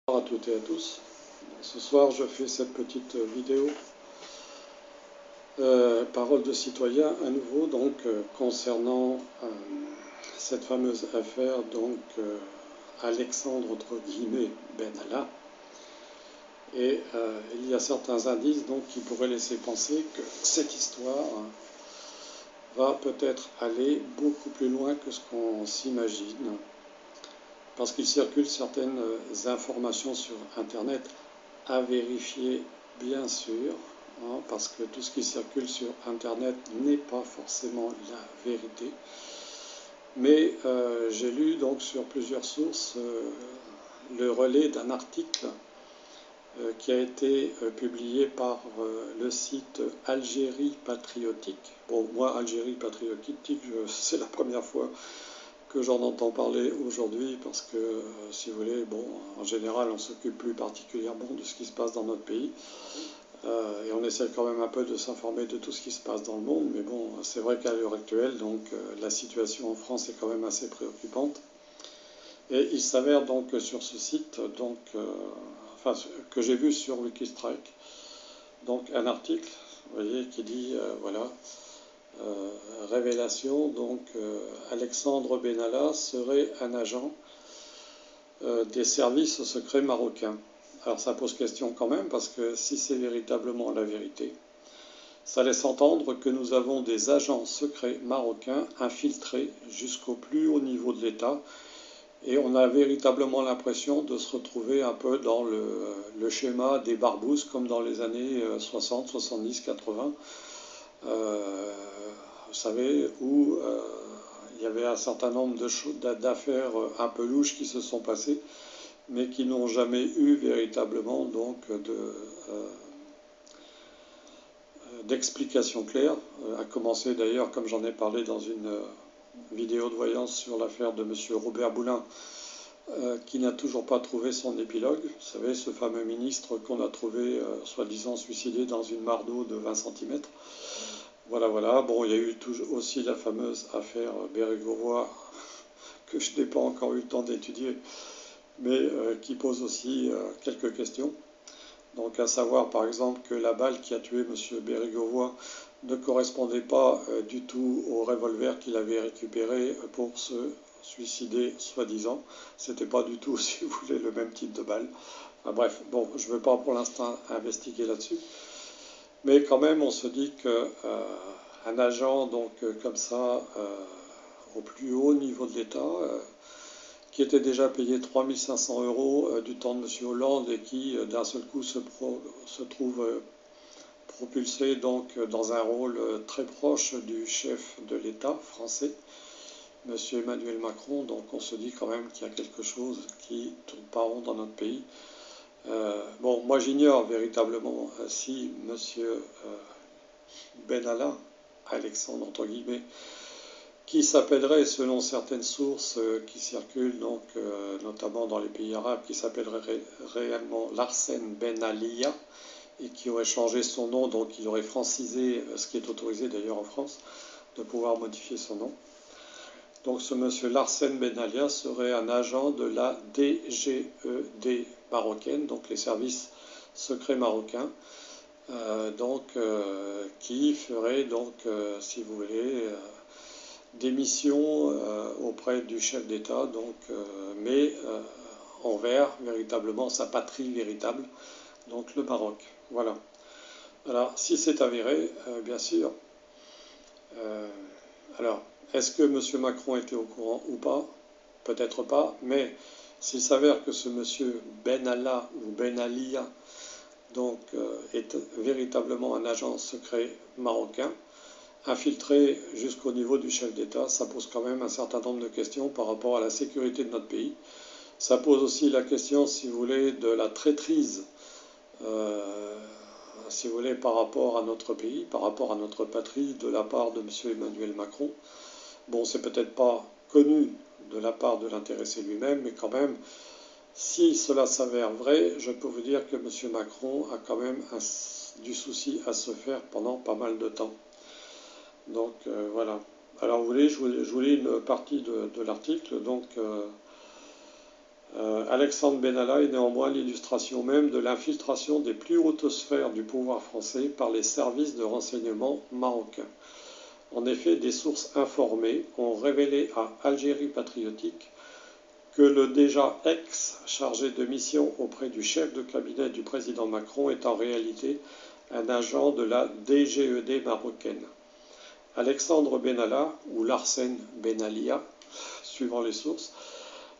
Bonjour à toutes et à tous. Ce soir, je fais cette petite vidéo parole de citoyen à nouveau concernant cette fameuse affaire Alexandre entre guillemets Benalla. Et il y a certains indices qui pourraient laisser penser que cette histoire va peut-être aller beaucoup plus loin que ce qu'on s'imagine, parce qu'il circule certaines informations sur Internet à vérifier, bien sûr, parce que tout ce qui circule sur Internet n'est pas forcément la vérité. Mais j'ai lu sur plusieurs sources le relais d'un article qui a été publié par le site Algérie Patriotique. Bon, moi, Algérie Patriotique, c'est la première fois que j'en entends parler aujourd'hui, parce que, si vous voulez, en général, on s'occupe plus particulièrement de ce qui se passe dans notre pays, et on essaie quand même un peu de s'informer de tout ce qui se passe dans le monde, mais bon, c'est vrai qu'à l'heure actuelle, la situation en France est quand même assez préoccupante. Et il s'avère sur ce site, que j'ai vu sur Wikistrike, un article, vous voyez, qui dit, voilà, révélation, Alexandre Benalla serait un agent des services secrets marocains. Alors ça pose question quand même, parce que si c'est véritablement la vérité, ça laisse entendre que nous avons des agents secrets marocains infiltrés jusqu'au plus haut niveau de l'État, et on a véritablement l'impression de se retrouver un peu dans le schéma des barbouzes, comme dans les années 60, 70, 80. Vous savez, où il y avait un certain nombre d'affaires un peu louches qui se sont passées, mais qui n'ont jamais eu véritablement d'explication claire, à commencer d'ailleurs, comme j'en ai parlé dans une vidéo de voyance sur l'affaire de M. Robert Boulin, qui n'a toujours pas trouvé son épilogue. Vous savez, ce fameux ministre qu'on a trouvé soi-disant suicidé dans une mare d'eau de 20 cm. Voilà, voilà. Bon, il y a eu aussi la fameuse affaire Bérégovoy, que je n'ai pas encore eu le temps d'étudier, mais qui pose aussi quelques questions. Donc, à savoir, par exemple, que la balle qui a tué M. Bérégovoy ne correspondait pas du tout au revolver qu'il avait récupéré pour se suicider, soi-disant. C'était pas du tout, si vous voulez, le même type de balle. Enfin, bref, bon, je ne veux pas pour l'instant investiguer là-dessus. Mais quand même, on se dit qu'un agent comme ça, au plus haut niveau de l'État, qui était déjà payé 3 500 € du temps de M. Hollande, et qui d'un seul coup se trouve propulsé dans un rôle très proche du chef de l'État français, M. Emmanuel Macron. Donc on se dit quand même qu'il y a quelque chose qui ne tourne pas rond dans notre pays. Bon, moi j'ignore véritablement si M. Benalla, Alexandre entre guillemets, qui s'appellerait, selon certaines sources qui circulent, notamment dans les pays arabes, qui s'appellerait réellement Larsen Benalia, et qui aurait changé son nom, donc il aurait francisé, ce qui est autorisé d'ailleurs en France, de pouvoir modifier son nom. Donc ce monsieur Larsen Benalia serait un agent de la DGED marocaine, donc les services secrets marocains, qui ferait si vous voulez, des missions auprès du chef d'État, mais envers véritablement sa patrie véritable, donc le Maroc. Voilà. Alors, si c'est avéré, bien sûr. Alors, est-ce que M. Macron était au courant ou pas? Peut-être pas, mais s'il s'avère que ce monsieur Benalla ou Benalia est véritablement un agent secret marocain, infiltré jusqu'au niveau du chef d'État, ça pose quand même un certain nombre de questions par rapport à la sécurité de notre pays. Ça pose aussi la question, si vous voulez, de la traîtrise, si vous voulez, par rapport à notre pays, par rapport à notre patrie, de la part de M. Emmanuel Macron. Bon, c'est peut-être pas connu de la part de l'intéressé lui-même, mais quand même, si cela s'avère vrai, je peux vous dire que M. Macron a quand même du souci à se faire pendant pas mal de temps. Donc voilà. Alors vous voulez, je vous lis une partie de l'article. Alexandre Benalla est néanmoins l'illustration même de l'infiltration des plus hautes sphères du pouvoir français par les services de renseignement marocains. En effet, des sources informées ont révélé à Algérie Patriotique que le déjà ex-chargé de mission auprès du chef de cabinet du président Macron est en réalité un agent de la DGED marocaine. Alexandre Benalla, ou Larsen Benalia, suivant les sources,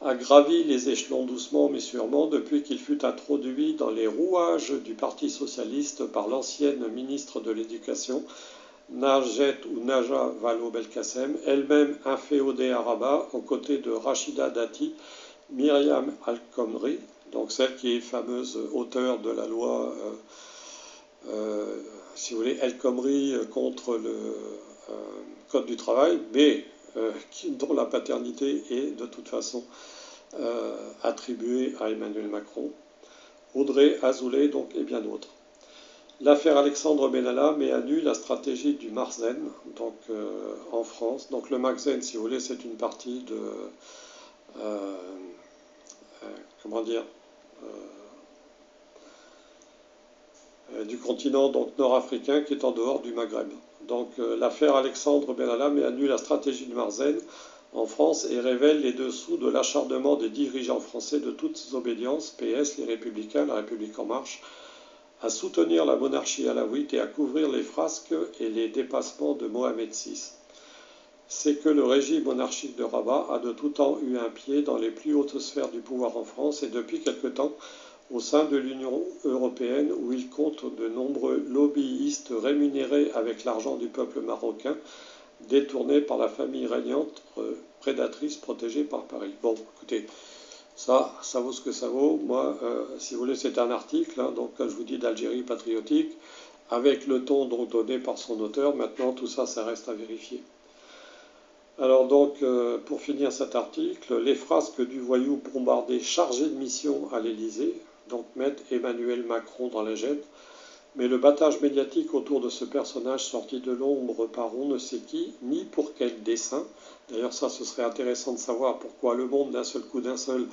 a gravi les échelons doucement mais sûrement depuis qu'il fut introduit dans les rouages du Parti socialiste par l'ancienne ministre de l'Éducation, Najet ou Naja Vallaud-Belkacem, elle-même inféodée à Rabat, aux côtés de Rachida Dati, Myriam Al-Khomri, donc celle qui est fameuse auteure de la loi, si vous voulez, El-Khomri contre le Code du travail, mais dont la paternité est de toute façon attribuée à Emmanuel Macron, Audrey Azoulay donc, et bien d'autres. L'affaire Alexandre Benalla met à nu la stratégie du Marzen, donc en France. Donc le Marzen, si vous voulez, c'est une partie de comment dire du continent donc nord-africain qui est en dehors du Maghreb. Donc l'affaire Alexandre Benalla met à nu la stratégie du Marzen en France et révèle les dessous de l'acharnement des dirigeants français de toutes obédiences, PS, les Républicains, la République en marche, à soutenir la monarchie alawite et à couvrir les frasques et les dépassements de Mohamed VI. C'est que le régime monarchique de Rabat a de tout temps eu un pied dans les plus hautes sphères du pouvoir en France et depuis quelque temps au sein de l'Union européenne où il compte de nombreux lobbyistes rémunérés avec l'argent du peuple marocain, détournés par la famille régnante, prédatrice protégée par Paris. Bon, écoutez, ça vaut ce que ça vaut. Moi, si vous voulez, c'est un article, hein, donc comme je vous dis, d'Algérie Patriotique, avec le ton donc donné par son auteur. Maintenant, tout ça, ça reste à vérifier. Alors donc, pour finir cet article, les frasques du voyou bombardé chargé de mission à l'Élysée, donc mettent Emmanuel Macron dans la gêne, mais le battage médiatique autour de ce personnage sorti de l'ombre par on ne sait qui, ni pour quel dessein. D'ailleurs ça, ce serait intéressant de savoir pourquoi Le Monde d'un seul coup, d'un seul,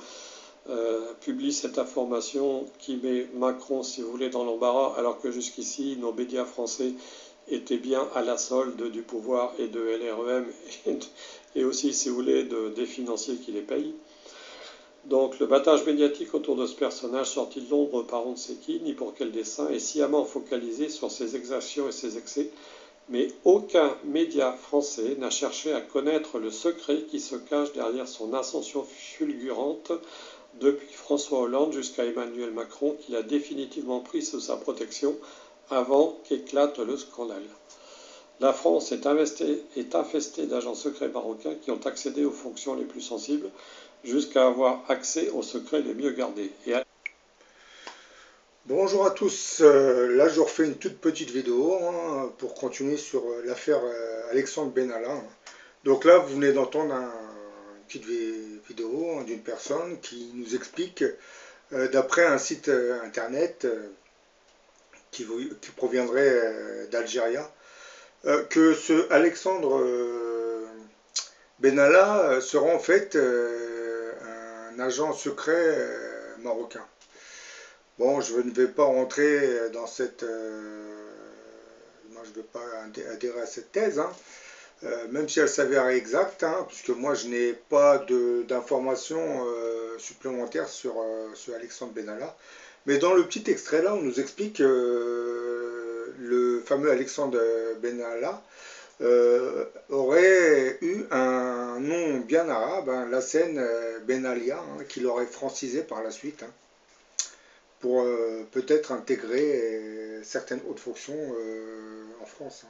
publie cette information qui met Macron, si vous voulez, dans l'embarras, alors que jusqu'ici, nos médias français étaient bien à la solde du pouvoir et de LREM, et aussi, si vous voulez, des financiers qui les payent. Donc le battage médiatique autour de ce personnage sorti de l'ombre par on ne sait qui, ni pour quel dessein, est sciemment focalisé sur ses exactions et ses excès, mais aucun média français n'a cherché à connaître le secret qui se cache derrière son ascension fulgurante depuis François Hollande jusqu'à Emmanuel Macron, qu'il a définitivement pris sous sa protection avant qu'éclate le scandale. La France est infestée d'agents secrets marocains qui ont accédé aux fonctions les plus sensibles, jusqu'à avoir accès aux secrets les mieux gardés. Bonjour à tous, là je refais une toute petite vidéo hein, pour continuer sur l'affaire Alexandre Benalla. Donc là vous venez d'entendre une petite vidéo hein, d'une personne qui nous explique d'après un site internet qui proviendrait d'Algérie que ce Alexandre Benalla sera en fait un agent secret marocain. Bon, je ne vais pas rentrer dans cette... moi, je ne vais pas adhérer à cette thèse, hein, même si elle s'avère exacte, hein, puisque moi, je n'ai pas d'informations supplémentaires sur Alexandre Benalla. Mais dans le petit extrait là, on nous explique le fameux Alexandre Benalla aurait eu un nom bien arabe, hein, Lassen Benalia, hein, qu'il aurait francisé par la suite, hein, pour peut-être intégrer certaines hautes fonctions en France. Hein.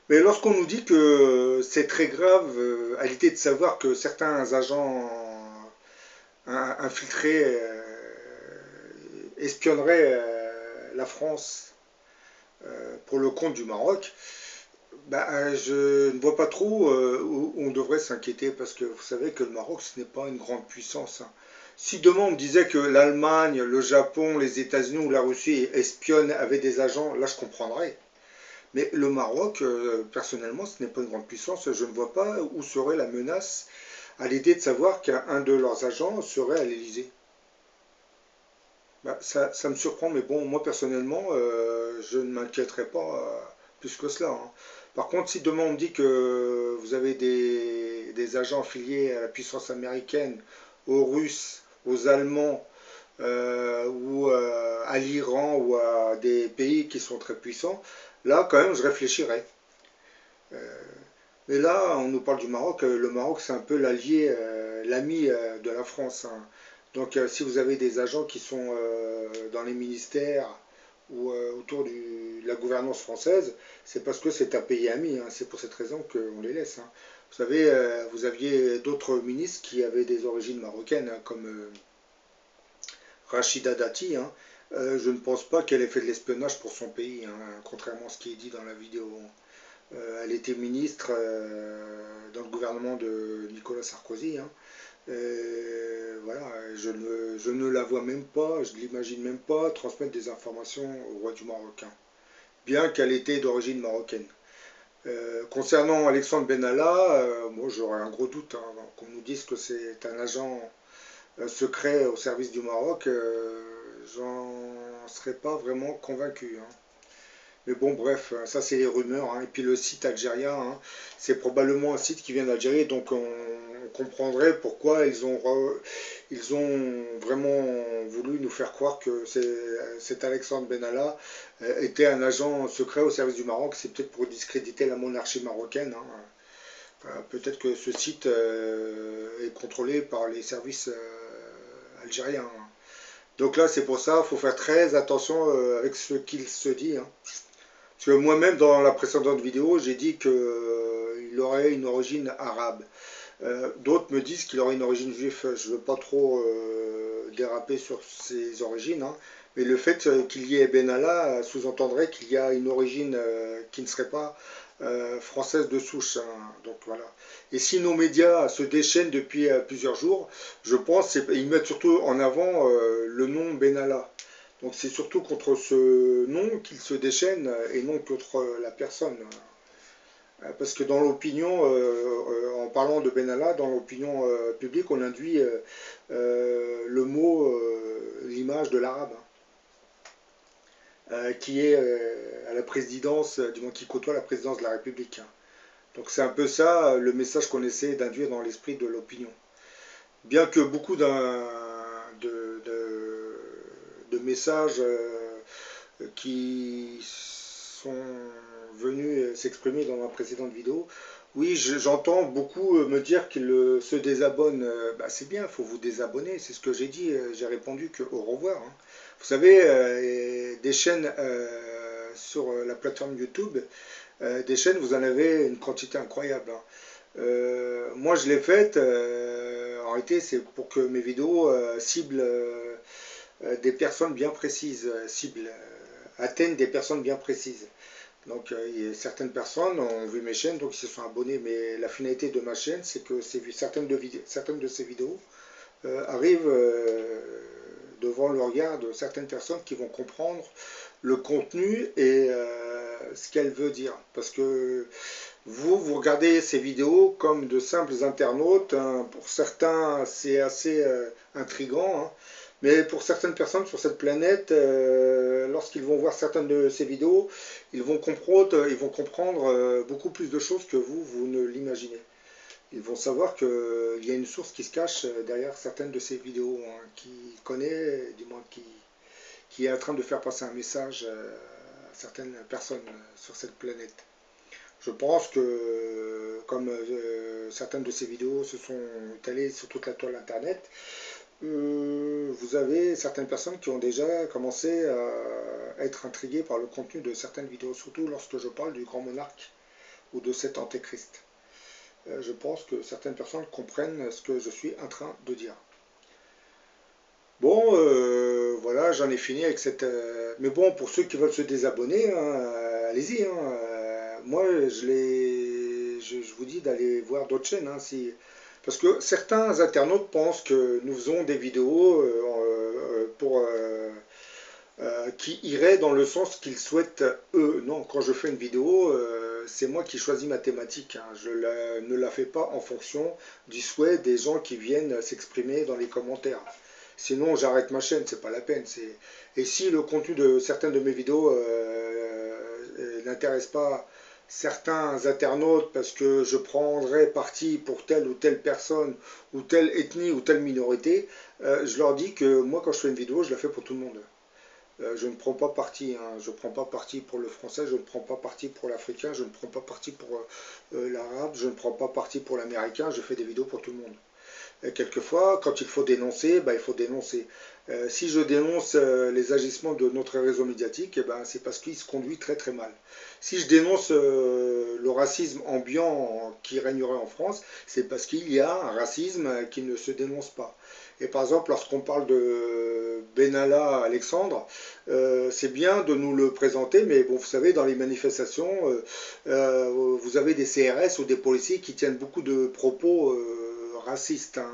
Mais lorsqu'on nous dit que c'est très grave à l'idée de savoir que certains agents infiltrés espionneraient la France pour le compte du Maroc, je ne vois pas trop où on devrait s'inquiéter, parce que vous savez que le Maroc, ce n'est pas une grande puissance. Hein. Si demain on me disait que l'Allemagne, le Japon, les États-Unis ou la Russie espionnent, avaient des agents, là je comprendrais. Mais le Maroc, personnellement, ce n'est pas une grande puissance. Je ne vois pas où serait la menace à l'idée de savoir qu'un de leurs agents serait à l'Élysée. Bah, ça me surprend, mais bon, moi personnellement, je ne m'inquiéterai pas plus que cela, hein. Par contre, si demain on me dit que vous avez des agents affiliés à la puissance américaine, aux Russes, aux Allemands, ou à l'Iran, ou à des pays qui sont très puissants, là quand même je réfléchirai. Euh, mais là, on nous parle du Maroc. Le Maroc, c'est un peu l'allié, l'ami de la France, hein. Donc, si vous avez des agents qui sont dans les ministères ou autour de la gouvernance française, c'est parce que c'est un pays ami, hein. C'est pour cette raison qu'on les laisse, hein. Vous savez, vous aviez d'autres ministres qui avaient des origines marocaines, hein, comme Rachida Dati, hein. Je ne pense pas qu'elle ait fait de l'espionnage pour son pays, hein, contrairement à ce qui est dit dans la vidéo. Elle était ministre dans le gouvernement de Nicolas Sarkozy, hein. Voilà, je ne la vois même pas, je ne l'imagine même pas transmettre des informations au roi du Maroc, hein, bien qu'elle était d'origine marocaine. Concernant Alexandre Benalla, moi j'aurais un gros doute, hein, qu'on nous dise que c'est un agent secret au service du Maroc, j'en serais pas vraiment convaincu, hein. Mais bon, bref, ça c'est les rumeurs, hein. Et puis le site algérien, hein, c'est probablement un site qui vient d'Algérie, donc on comprendrait pourquoi ils ont vraiment voulu nous faire croire que cet Alexandre Benalla était un agent secret au service du Maroc. C'est peut-être pour discréditer la monarchie marocaine, hein. Peut-être que ce site est contrôlé par les services algériens, hein. Donc là, c'est pour ça, il faut faire très attention avec ce qu'il se dit, hein. Parce que moi-même, dans la précédente vidéo, j'ai dit qu'il aurait une origine arabe. D'autres me disent qu'il aurait une origine juive. Je ne veux pas trop déraper sur ses origines, hein. Mais le fait qu'il y ait Benalla sous-entendrait qu'il y a une origine qui ne serait pas française de souche, hein. Donc voilà. Et si nos médias se déchaînent depuis plusieurs jours, je pense qu'ils mettent surtout en avant le nom Benalla. Donc c'est surtout contre ce nom qu'ils se déchaînent et non contre la personne. Parce que dans l'opinion, en parlant de Benalla, dans l'opinion publique, on induit le mot, l'image de l'arabe, hein, qui est à la présidence, du moins qui côtoie la présidence de la République, hein. Donc c'est un peu ça le message qu'on essaie d'induire dans l'esprit de l'opinion. Bien que beaucoup de messages qui sont venus s'exprimer dans ma précédente vidéo, oui, j'entends beaucoup me dire qu'ils se désabonnent. Bah, c'est bien, il faut vous désabonner, c'est ce que j'ai dit. J'ai répondu que au revoir, hein. Vous savez, des chaînes sur la plateforme YouTube, des chaînes, vous en avez une quantité incroyable, hein. Moi, je l'ai faite. En réalité, c'est pour que mes vidéos ciblent des personnes bien précises, atteignent des personnes bien précises. Donc certaines personnes ont vu mes chaînes, donc ils se sont abonnés, mais la finalité de ma chaîne, c'est que certaines de ces vidéos arrivent devant le regard de certaines personnes qui vont comprendre le contenu et ce qu'elle veut dire. Parce que vous regardez ces vidéos comme de simples internautes, hein. Pour certains, c'est assez intriguant, hein. Mais pour certaines personnes sur cette planète, lorsqu'ils vont voir certaines de ces vidéos, ils vont comprendre beaucoup plus de choses que vous ne l'imaginez. Ils vont savoir qu'il y a une source qui se cache derrière certaines de ces vidéos, hein, qui connaît, du moins qui est en train de faire passer un message à certaines personnes sur cette planète. Je pense que, comme certaines de ces vidéos se sont étalées sur toute la toile internet, vous avez certaines personnes qui ont déjà commencé à être intriguées par le contenu de certaines vidéos, surtout lorsque je parle du grand monarque ou de cet antéchrist. Je pense que certaines personnes comprennent ce que je suis en train de dire. Bon, voilà, j'en ai fini avec cette... mais bon, pour ceux qui veulent se désabonner, hein, allez-y, hein. Moi, je vous dis d'aller voir d'autres chaînes, hein, parce que certains internautes pensent que nous faisons des vidéos pour qui irait dans le sens qu'ils souhaitent eux. Non, quand je fais une vidéo, c'est moi qui choisis ma thématique, hein. Ne la fais pas en fonction du souhait des gens qui viennent s'exprimer dans les commentaires. Sinon, j'arrête ma chaîne, c'est pas la peine. Et si le contenu de certaines de mes vidéos n'intéresse pas certains internautes parce que je prendrais parti pour telle ou telle personne, ou telle ethnie, ou telle minorité, je leur dis que moi, quand je fais une vidéo, je la fais pour tout le monde. Je ne prends pas parti, hein. Je ne prends pas parti pour le français, je ne prends pas parti pour l'africain, je ne prends pas parti pour l'arabe, je ne prends pas parti pour l'américain, je fais des vidéos pour tout le monde. Et quelquefois, quand il faut dénoncer, il faut dénoncer. Si je dénonce les agissements de notre réseau médiatique, c'est parce qu'il se conduit très très mal. Si je dénonce le racisme ambiant qui régnerait en France, c'est parce qu'il y a un racisme qui ne se dénonce pas. Et par exemple, lorsqu'on parle de Benalla Alexandre, c'est bien de nous le présenter, mais bon, vous savez, dans les manifestations, vous avez des CRS ou des policiers qui tiennent beaucoup de propos racistes, hein.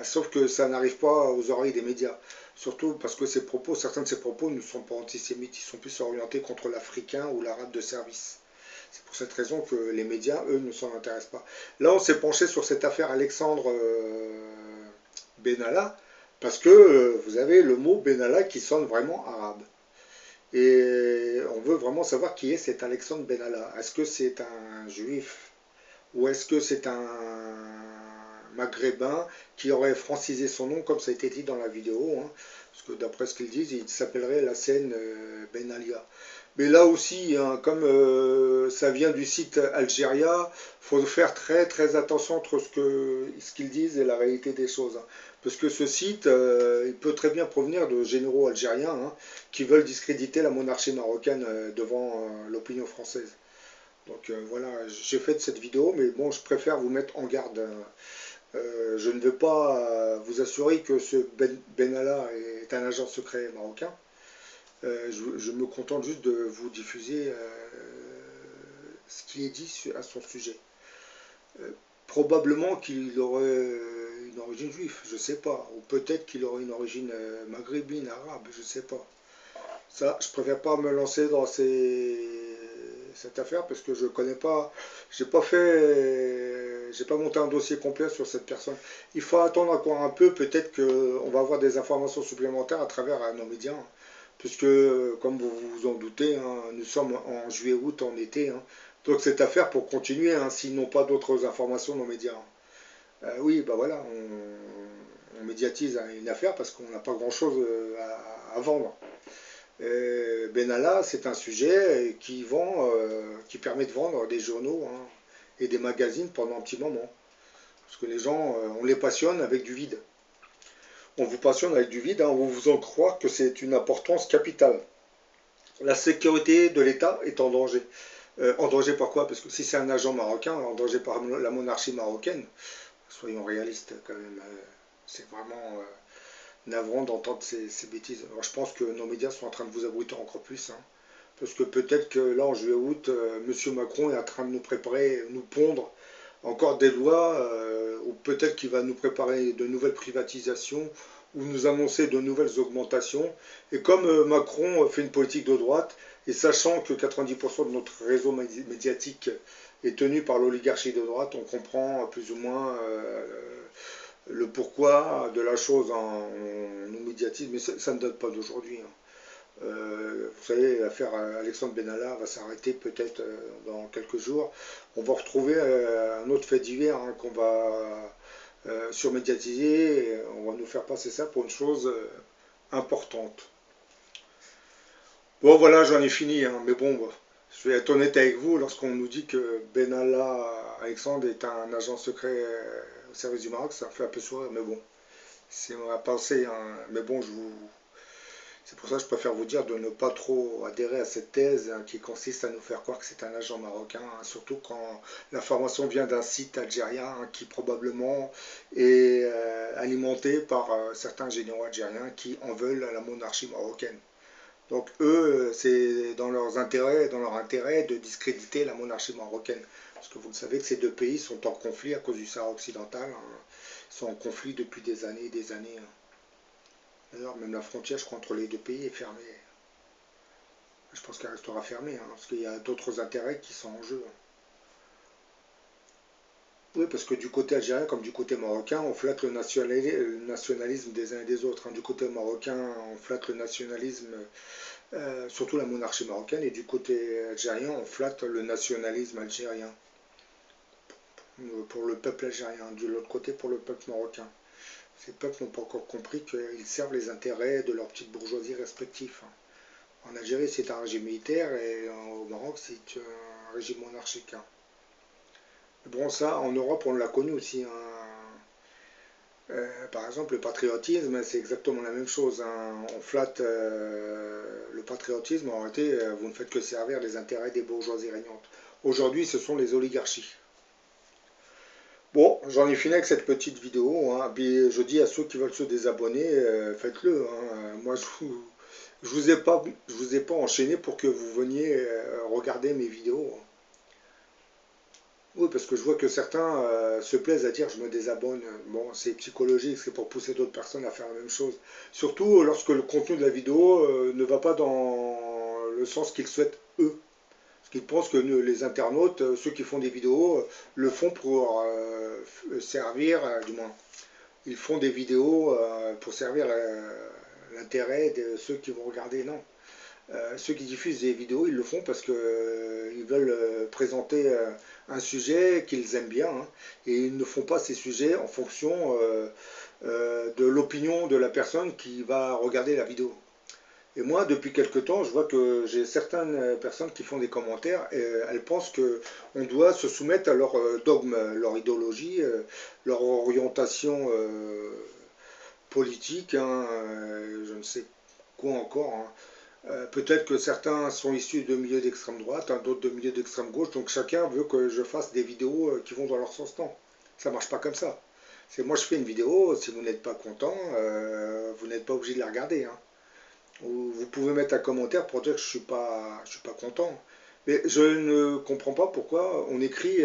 Sauf que ça n'arrive pas aux oreilles des médias. Surtout parce que certains de ces propos ne sont pas antisémites, ils sont plus orientés contre l'africain ou l'arabe de service. C'est pour cette raison que les médias, eux, ne s'en intéressent pas. Là, on s'est penché sur cette affaire Alexandre Benalla, parce que vous avez le mot Benalla qui sonne vraiment arabe. Et on veut vraiment savoir qui est cet Alexandre Benalla. Est-ce que c'est un juif ou est-ce que c'est un maghrébin qui aurait francisé son nom comme ça a été dit dans la vidéo, hein, parce que d'après ce qu'ils disent, il s'appellerait Lassène Benalia. Mais là aussi, hein, comme ça vient du site Algéria, il faut faire très très attention entre ce qu'ils disent et la réalité des choses, hein. Parce que ce site, il peut très bien provenir de généraux algériens, hein, qui veulent discréditer la monarchie marocaine devant l'opinion française. Donc voilà, j'ai fait cette vidéo, mais bon, je préfère vous mettre en garde. Je ne veux pas vous assurer que ce Benalla est un agent secret marocain. Je me contente juste de vous diffuser ce qui est dit à son sujet. Probablement qu'il aurait une origine juive, je ne sais pas. Ou peut-être qu'il aurait une origine maghrébine, arabe, je ne sais pas. Ça, je préfère pas me lancer dans cette affaire parce que je connais pas, j'ai pas monté un dossier complet sur cette personne. Il faut attendre encore un peu, peut-être qu'on va avoir des informations supplémentaires à travers nos médias, hein, puisque, comme vous vous en doutez, hein, nous sommes en juillet-août, en été, hein. Donc cette affaire pour continuer, hein, s'ils n'ont pas d'autres informations dans nos médias, hein. Oui, voilà, on médiatise une affaire parce qu'on n'a pas grand-chose à vendre. Benalla, c'est un sujet qui permet de vendre des journaux, hein, et des magazines pendant un petit moment. Parce que les gens, on les passionne avec du vide. On vous passionne avec du vide, hein, on vous en croire que c'est une importance capitale. La sécurité de l'État est en danger. En danger par quoi? Parce que si c'est un agent marocain, en danger par la monarchie marocaine, soyons réalistes quand même, c'est vraiment navrant d'entendre ces bêtises. Alors, je pense que nos médias sont en train de vous abrutir encore plus, hein, parce que peut-être que là, en juillet-août, M. Macron est en train de nous préparer, nous pondre encore des lois, ou peut-être qu'il va nous préparer de nouvelles privatisations, ou nous annoncer de nouvelles augmentations. Et comme Macron fait une politique de droite, et sachant que 90% de notre réseau médiatique est tenu par l'oligarchie de droite, on comprend plus ou moins le pourquoi de la chose, hein. On nous médiatise, mais ça ne date pas d'aujourd'hui, hein. Vous savez, l'affaire Alexandre Benalla va s'arrêter peut-être dans quelques jours. On va retrouver un autre fait divers, hein, qu'on va surmédiatiser, et on va nous faire passer ça pour une chose importante. Bon, voilà, j'en ai fini, hein, mais bon, je vais être honnête avec vous, lorsqu'on nous dit que Benalla Alexandre est un agent secret au service du Maroc, ça me fait un peu sourire, mais bon, c'est ma pensée, hein. Mais bon, c'est pour ça que je préfère vous dire de ne pas trop adhérer à cette thèse, hein, qui consiste à nous faire croire que c'est un agent marocain, hein, surtout quand l'information vient d'un site algérien, hein, qui probablement est alimenté par certains généraux algériens qui en veulent à la monarchie marocaine. Donc eux, c'est dans leur intérêt de discréditer la monarchie marocaine. Parce que vous le savez que ces deux pays sont en conflit à cause du Sahara occidental, hein. Ils sont en conflit depuis des années et des années, hein. D'ailleurs, même la frontière, je crois, entre les deux pays est fermée. je pense qu'elle restera fermée, hein, parce qu'il y a d'autres intérêts qui sont en jeu. Oui, parce que du côté algérien comme du côté marocain, on flatte le nationalisme des uns et des autres, hein. Du côté marocain, on flatte le nationalisme, surtout la monarchie marocaine, et du côté algérien, on flatte le nationalisme algérien, pour le peuple algérien, de l'autre côté pour le peuple marocain. Ces peuples n'ont pas encore compris qu'ils servent les intérêts de leur petite bourgeoisie respectifs, hein. En Algérie, c'est un régime militaire, et au Maroc, c'est un régime monarchique, hein. Bon, ça, en Europe, on l'a connu aussi, hein. Par exemple, le patriotisme, c'est exactement la même chose, hein. On flatte le patriotisme, en réalité, vous ne faites que servir les intérêts des bourgeoisies régnantes. Aujourd'hui, ce sont les oligarchies. Bon, j'en ai fini avec cette petite vidéo, hein. Puis je dis à ceux qui veulent se désabonner, faites-le, hein. Moi, je vous ai pas enchaîné pour que vous veniez regarder mes vidéos, hein. Oui, parce que je vois que certains se plaisent à dire je me désabonne. Bon, c'est psychologique, c'est pour pousser d'autres personnes à faire la même chose. Surtout lorsque le contenu de la vidéo ne va pas dans le sens qu'ils souhaitent eux. Parce qu'ils pensent que les internautes, ceux qui font des vidéos, le font pour servir, du moins, ils font des vidéos pour servir l'intérêt de ceux qui vont regarder. Non. Ceux qui diffusent des vidéos, ils le font parce qu'ils veulent présenter un sujet qu'ils aiment bien, hein, et ils ne font pas ces sujets en fonction de l'opinion de la personne qui va regarder la vidéo. Et moi, depuis quelque temps, je vois que j'ai certaines personnes qui font des commentaires et elles pensent qu'on doit se soumettre à leur dogme, leur idéologie, leur orientation politique, hein, je ne sais quoi encore, hein. Peut-être que certains sont issus de milieux d'extrême droite, hein, d'autres de milieux d'extrême gauche, donc chacun veut que je fasse des vidéos qui vont dans leur sens. Non, ça marche pas comme ça. C'est moi je fais une vidéo, si vous n'êtes pas content, vous n'êtes pas obligé de la regarder, hein. Vous pouvez mettre un commentaire pour dire que je suis pas content. Mais je ne comprends pas pourquoi on écrit,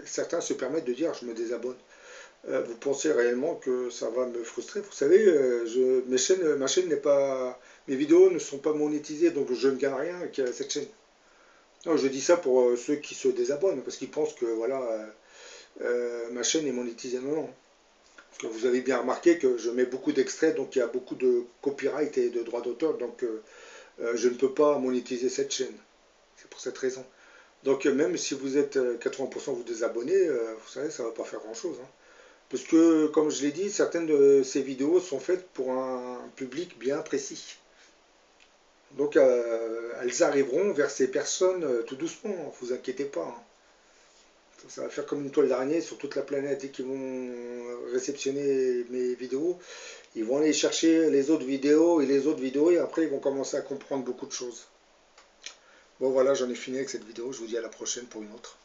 certains se permettent de dire je me désabonne. Vous pensez réellement que ça va me frustrer? Vous savez, ma chaîne n'est pas, mes vidéos ne sont pas monétisées, donc je ne gagne rien avec cette chaîne. Non, je dis ça pour ceux qui se désabonnent, parce qu'ils pensent que voilà, ma chaîne est monétisée. Non, non. Parce que vous avez bien remarqué que je mets beaucoup d'extraits, donc il y a beaucoup de copyright et de droits d'auteur, donc je ne peux pas monétiser cette chaîne. C'est pour cette raison. Donc même si vous êtes 80% vous désabonnez, vous savez, ça ne va pas faire grand-chose, hein. Parce que, comme je l'ai dit, certaines de ces vidéos sont faites pour un public bien précis. Donc, elles arriveront vers ces personnes tout doucement, ne vous inquiétez pas, hein. Ça va faire comme une toile d'araignée sur toute la planète. Dès qu'ils vont réceptionner mes vidéos, ils vont aller chercher les autres vidéos et les autres vidéos, et après ils vont commencer à comprendre beaucoup de choses. Bon voilà, j'en ai fini avec cette vidéo, je vous dis à la prochaine pour une autre.